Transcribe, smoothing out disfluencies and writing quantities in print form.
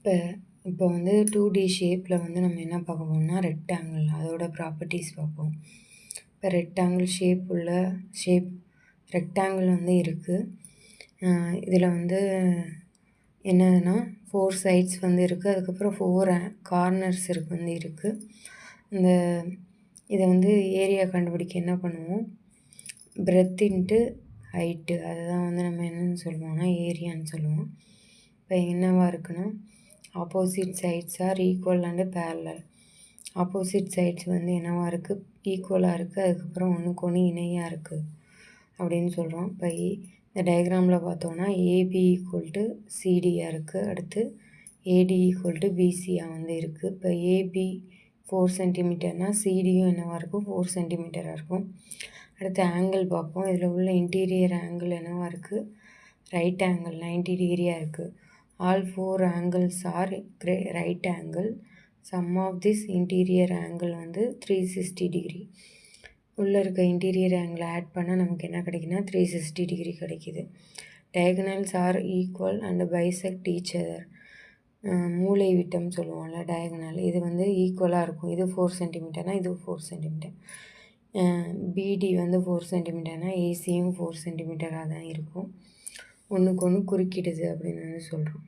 இப்போ இப்போ வந்து 2D ஷேப்பில் வந்து நம்ம என்ன பார்க்க போறோம்னா ரெக்டாங்கிள் அதோட ப்ராப்பர்ட்டிஸ் பார்ப்போம். இப்போ ரெக்டாங்கிள் ஷேப் ரெக்டாங்கிள் வந்து இருக்குது. இதில் வந்து என்னதுன்னா 4 சைட்ஸ் வந்து இருக்குது. அதுக்கப்புறம் 4 கார்னர்ஸ் இருக்குது. இந்த இதை வந்து ஏரியா கண்டுபிடிக்க என்ன பண்ணுவோம், பிரெத் இன்ட்டு ஹைட்டு அதுதான் வந்து நம்ம என்னென்னு சொல்லுவோம்னா ஏரியான்னு சொல்லுவோம். இப்போ என்னவா இருக்குன்னா opposite sides are equal and parallel. Opposite sides வந்து என்னவா இருக்குது, ஈக்குவலாக இருக்குது. அதுக்கப்புறம் ஒன்றுக்கு ஒன்று இணையாக இருக்குது அப்படின்னு சொல்கிறோம். இப்போ இந்த டயக்ராமில் பார்த்தோன்னா ஏபி ஈக்குவல் டு சிடியாக இருக்குது. அடுத்து ஏடி ஈக்குவல் டு பிசியாக வந்து இருக்குது. இப்போ ஏபி 4 சென்டிமீட்டர்னால் சிடியும் என்னவாக இருக்கும் 4 சென்டிமீட்டராக இருக்கும். அடுத்து ஆங்கிள் பார்ப்போம். இதில் உள்ள இன்டீரியர் ஆங்கிள் என்னவாக இருக்குது, ரைட் ஆங்கிள் 90 டிகிரியாக இருக்குது. All 4 angles are right angle. Sum of this interior angle வந்து 360 டிகிரி. உள்ளே இருக்க இன்டீரியர் ஆங்கிள் ஆட் பண்ணால் நமக்கு என்ன கிடைக்குன்னா 360 டிகிரி கிடைக்கிது. Diagonals are equal and bisect each other. மூளை விட்டம் சொல்லுவோம்ல டயகனல், இது வந்து ஈக்குவலாக இருக்கும். இது 4 சென்டிமீட்டர்னால் இது 4 சென்டிமீட்டர். பிடி வந்து 4 சென்டிமீட்டர்னால் ஏசியும் 4 சென்டிமீட்டராக தான் இருக்கும். ஒன்றுக்கு ஒன்று குறுக்கிடுது அப்படின்னு வந்து சொல்கிறோம்.